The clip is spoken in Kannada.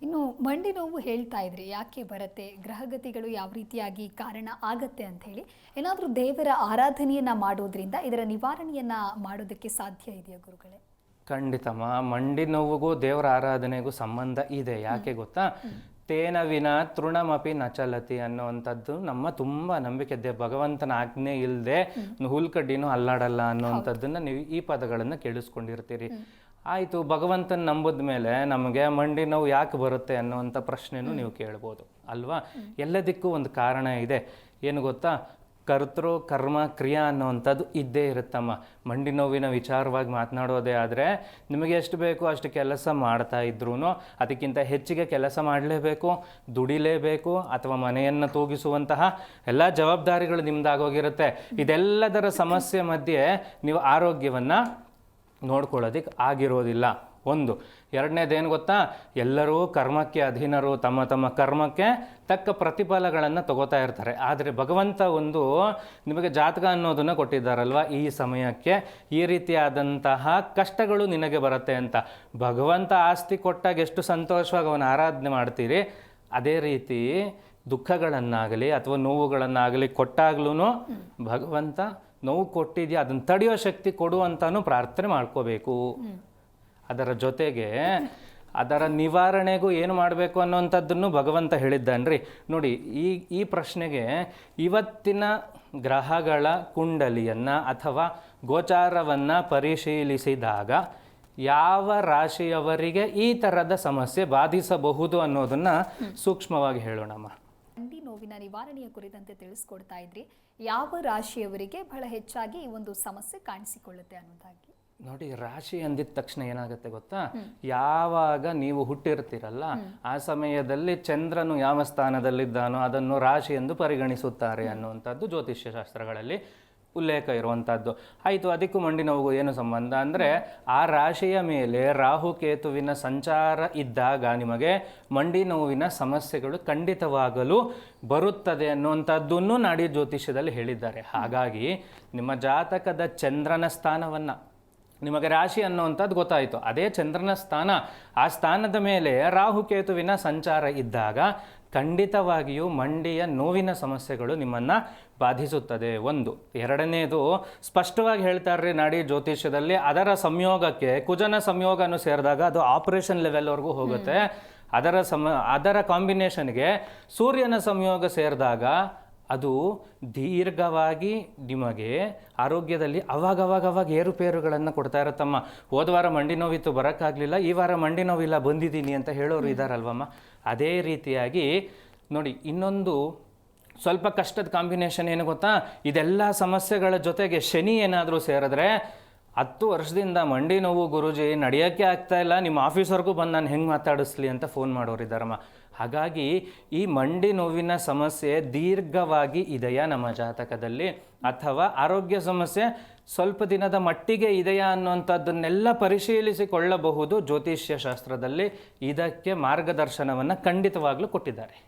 ಇನ್ನು ಮಂಡಿ ನೋವು ಹೇಳ್ತಾ ಇದ್ರಿ ಯಾಕೆ ಬರುತ್ತೆ, ಗ್ರಹಗತಿಗಳು ಯಾವ ರೀತಿಯಾಗಿ ಕಾರಣ ಆಗತ್ತೆ ಅಂತ ಹೇಳಿ. ಏನಾದರೂ ದೇವರ ಆರಾಧನೆಯನ್ನ ಮಾಡೋದ್ರಿಂದ ಇದರ ನಿವಾರಣೆಯನ್ನ ಮಾಡೋದಕ್ಕೆ ಸಾಧ್ಯ ಇದೆಯಾ ಗುರುಗಳೇ? ಖಂಡಿತಮ್ಮ. ಮಂಡಿ ನೋವಿಗೂ ದೇವರ ಆರಾಧನೆಗೂ ಸಂಬಂಧ ಇದೆ. ಯಾಕೆ ಗೊತ್ತಾ? ತೇನ ವಿನ ತೃಣಮಪಿ ನಚಲತಿ ಅನ್ನುವಂಥದ್ದು ನಮ್ಮ ತುಂಬ ನಂಬಿಕೆ ಇದೆ. ಭಗವಂತನ ಆಜ್ಞೆ ಇಲ್ಲದೆ ಹುಲ್ಕಡ್ಡಿನೂ ಅಲ್ಲಾಡಲ್ಲ ಅನ್ನುವಂಥದ್ದನ್ನು ನೀವು ಈ ಪದಗಳನ್ನು ಕೇಳಿಸ್ಕೊಂಡಿರ್ತೀರಿ. ಆಯಿತು, ಭಗವಂತನ ನಂಬದ ಮೇಲೆ ನಮಗೆ ಮಂಡಿ ನೋವು ಯಾಕೆ ಬರುತ್ತೆ ಅನ್ನುವಂಥ ಪ್ರಶ್ನೆನೂ ನೀವು ಕೇಳ್ಬೋದು ಅಲ್ವಾ? ಎಲ್ಲದಕ್ಕೂ ಒಂದು ಕಾರಣ ಇದೆ. ಏನು ಗೊತ್ತಾ? ಕರ್ತೃ ಕರ್ಮ ಕ್ರಿಯಾ ಅನ್ನುವಂಥದ್ದು ಇದ್ದೇ ಇರುತ್ತಮ್ಮ. ಮಂಡಿ ನೋವಿನ ವಿಚಾರವಾಗಿ ಮಾತನಾಡೋದೇ ಆದರೆ ನಿಮಗೆ ಎಷ್ಟು ಬೇಕೋ ಅಷ್ಟು ಕೆಲಸ ಮಾಡ್ತಾ ಇದ್ರೂ ಅದಕ್ಕಿಂತ ಹೆಚ್ಚಿಗೆ ಕೆಲಸ ಮಾಡಲೇಬೇಕು, ದುಡಿಲೇಬೇಕು, ಅಥವಾ ಮನೆಯನ್ನು ತೂಗಿಸುವಂತಹ ಎಲ್ಲ ಜವಾಬ್ದಾರಿಗಳು ನಿಮ್ದಾಗೋಗಿರುತ್ತೆ. ಇದೆಲ್ಲದರ ಸಮಸ್ಯೆ ಮಧ್ಯೆ ನೀವು ಆರೋಗ್ಯವನ್ನು ನೋಡ್ಕೊಳ್ಳೋದಕ್ಕೆ ಆಗಿರೋದಿಲ್ಲ. ಒಂದು. ಎರಡನೇದೇನು ಗೊತ್ತಾ? ಎಲ್ಲರೂ ಕರ್ಮಕ್ಕೆ ಅಧೀನರು, ತಮ್ಮ ತಮ್ಮ ಕರ್ಮಕ್ಕೆ ತಕ್ಕ ಪ್ರತಿಫಲಗಳನ್ನು ತಗೋತಾ ಇರ್ತಾರೆ. ಆದರೆ ಭಗವಂತ ಒಂದು ನಿಮಗೆ ಜಾತಕ ಅನ್ನೋದನ್ನು ಕೊಟ್ಟಿದ್ದಾರಲ್ವ, ಈ ಸಮಯಕ್ಕೆ ಈ ರೀತಿಯಾದಂತಹ ಕಷ್ಟಗಳು ನಿನಗೆ ಬರುತ್ತೆ ಅಂತ. ಭಗವಂತ ಆಸ್ತಿ ಕೊಟ್ಟಾಗ ಎಷ್ಟು ಸಂತೋಷವಾಗಿ ಅವನ ಆರಾಧನೆ ಮಾಡ್ತೀರಿ, ಅದೇ ರೀತಿ ದುಃಖಗಳನ್ನಾಗಲಿ ಅಥವಾ ನೋವುಗಳನ್ನಾಗಲಿ ಕೊಟ್ಟಾಗ್ಲೂ ಭಗವಂತ ನೋವು ಕೊಟ್ಟಿದೆಯಾ ಅದನ್ನು ತಡೆಯೋ ಶಕ್ತಿ ಕೊಡು ಅಂತಾನು ಪ್ರಾರ್ಥನೆ ಮಾಡ್ಕೋಬೇಕು. ಅದರ ಜೊತೆಗೆ ಅದರ ನಿವಾರಣೆಗೂ ಏನು ಮಾಡಬೇಕು ಅನ್ನೋವಂಥದ್ದನ್ನು ಭಗವಂತ ಹೇಳಿದ್ದಾನ್ರಿ. ನೋಡಿ, ಈ ಪ್ರಶ್ನೆಗೆ ಇವತ್ತಿನ ಗ್ರಹಗಳ ಕುಂಡಲಿಯನ್ನು ಅಥವಾ ಗೋಚಾರವನ್ನು ಪರಿಶೀಲಿಸಿದಾಗ ಯಾವ ರಾಶಿಯವರಿಗೆ ಈ ಥರದ ಸಮಸ್ಯೆ ಬಾಧಿಸಬಹುದು ಅನ್ನೋದನ್ನು ಸೂಕ್ಷ್ಮವಾಗಿ ಹೇಳೋಣಮ್ಮ. ಮಂಡಿ ನೋವಿನ ನಿವಾರಣೆಯ ಕುರಿತಂತೆ ತಿಳಿಸ್ಕೊಡ್ತಾ ಇದ್ರಿ. ಯಾವ ರಾಶಿಯವರಿಗೆ ಬಹಳ ಹೆಚ್ಚಾಗಿ ಈ ಒಂದು ಸಮಸ್ಯೆ ಕಾಣಿಸಿಕೊಳ್ಳುತ್ತೆ ಅನ್ನೋದಾಗಿ? ನೋಡಿ, ರಾಶಿ ಅಂದಿದ ತಕ್ಷಣ ಏನಾಗುತ್ತೆ ಗೊತ್ತಾ? ಯಾವಾಗ ನೀವು ಹುಟ್ಟಿರ್ತೀರಲ್ಲ ಆ ಸಮಯದಲ್ಲಿ ಚಂದ್ರನು ಯಾವ ಸ್ಥಾನದಲ್ಲಿದ್ದಾನೋ ಅದನ್ನು ರಾಶಿ ಎಂದು ಪರಿಗಣಿಸುತ್ತಾರೆ ಅನ್ನುವಂಥದ್ದು ಜ್ಯೋತಿಷ್ಯ ಶಾಸ್ತ್ರಗಳಲ್ಲಿ ಉಲ್ಲೇಖ ಇರುವಂಥದ್ದು. ಆಯಿತು, ಅದಕ್ಕೂ ಮಂಡಿ ನೋವಿಗೂ ಏನು ಸಂಬಂಧ ಅಂದರೆ, ಆ ರಾಶಿಯ ಮೇಲೆ ರಾಹುಕೇತುವಿನ ಸಂಚಾರ ಇದ್ದಾಗ ನಿಮಗೆ ಮಂಡಿ ನೋವಿನ ಸಮಸ್ಯೆಗಳು ಖಂಡಿತವಾಗಲು ಬರುತ್ತದೆ ಅನ್ನುವಂಥದ್ದನ್ನು ನಾಡಿ ಜ್ಯೋತಿಷ್ಯದಲ್ಲಿ ಹೇಳಿದ್ದಾರೆ. ಹಾಗಾಗಿ ನಿಮ್ಮ ಜಾತಕದ ಚಂದ್ರನ ಸ್ಥಾನವನ್ನು, ನಿಮಗೆ ರಾಶಿ ಅನ್ನುವಂಥದ್ದು ಗೊತ್ತಾಯಿತು, ಅದೇ ಚಂದ್ರನ ಸ್ಥಾನ, ಆ ಸ್ಥಾನದ ಮೇಲೆ ರಾಹುಕೇತುವಿನ ಸಂಚಾರ ಇದ್ದಾಗ ಖಂಡಿತವಾಗಿಯೂ ಮಂಡಿಯ ನೋವಿನ ಸಮಸ್ಯೆಗಳು ನಿಮ್ಮನ್ನು ಬಾಧಿಸುತ್ತದೆ. ಒಂದು. ಎರಡನೇದು ಸ್ಪಷ್ಟವಾಗಿ ಹೇಳ್ತಾರೆ ನಾಡಿ ಜ್ಯೋತಿಷ್ಯದಲ್ಲಿ, ಅದರ ಸಂಯೋಗಕ್ಕೆ ಕುಜನ ಸಂಯೋಗನೂ ಸೇರಿದಾಗ ಅದು ಆಪರೇಷನ್ ಲೆವೆಲ್ವರೆಗೂ ಹೋಗುತ್ತೆ. ಅದರ ಕಾಂಬಿನೇಷನ್ಗೆ ಸೂರ್ಯನ ಸಂಯೋಗ ಸೇರಿದಾಗ ಅದು ದೀರ್ಘವಾಗಿ ನಿಮಗೆ ಆರೋಗ್ಯದಲ್ಲಿ ಅವಾಗ ಏರುಪೇರುಗಳನ್ನು ಕೊಡ್ತಾ ಇರುತ್ತಮ್ಮ. ಹೋದ ವಾರ ಮಂಡಿ ನೋವಿತ್ತು ಬರೋಕ್ಕಾಗಲಿಲ್ಲ, ಈ ವಾರ ಮಂಡಿ ನೋವಿಲ್ಲ ಬಂದಿದ್ದೀನಿ ಅಂತ ಹೇಳೋರು ಇದ್ದಾರಲ್ವಮ್ಮ. ಅದೇ ರೀತಿಯಾಗಿ ನೋಡಿ, ಇನ್ನೊಂದು ಸ್ವಲ್ಪ ಕಷ್ಟದ ಕಾಂಬಿನೇಷನ್ ಏನು ಗೊತ್ತಾ? ಇದೆಲ್ಲ ಸಮಸ್ಯೆಗಳ ಜೊತೆಗೆ ಶನಿ ಏನಾದರೂ ಸೇರಿದ್ರೆ 10 ವರ್ಷದಿಂದ ಮಂಡಿ ನೋವು ಗುರೂಜಿ ನಡೆಯೋಕ್ಕೆ ಆಗ್ತಾ ಇಲ್ಲ, ನಿಮ್ಮ ಆಫೀಸ್ವರೆಗೂ ಬಂದು ನಾನು ಹೆಂಗೆ ಮಾತಾಡಿಸ್ಲಿ ಅಂತ ಫೋನ್ ಮಾಡೋರಿದ್ದಾರಮ್ಮ. ಹಾಗಾಗಿ ಈ ಮಂಡಿ ನೋವಿನ ಸಮಸ್ಯೆ ದೀರ್ಘವಾಗಿ ಇದೆಯಾ ನಮ್ಮ ಜಾತಕದಲ್ಲಿ, ಅಥವಾ ಆರೋಗ್ಯ ಸಮಸ್ಯೆ ಸ್ವಲ್ಪ ದಿನದ ಮಟ್ಟಿಗೆ ಇದೆಯಾ ಅನ್ನುವಂಥದ್ದನ್ನೆಲ್ಲ ಪರಿಶೀಲಿಸಿಕೊಳ್ಳಬಹುದು ಜ್ಯೋತಿಷ್ಯ ಶಾಸ್ತ್ರದಲ್ಲಿ. ಇದಕ್ಕೆ ಮಾರ್ಗದರ್ಶನವನ್ನು ಖಂಡಿತವಾಗ್ಲೂ ಕೊಟ್ಟಿದ್ದಾರೆ.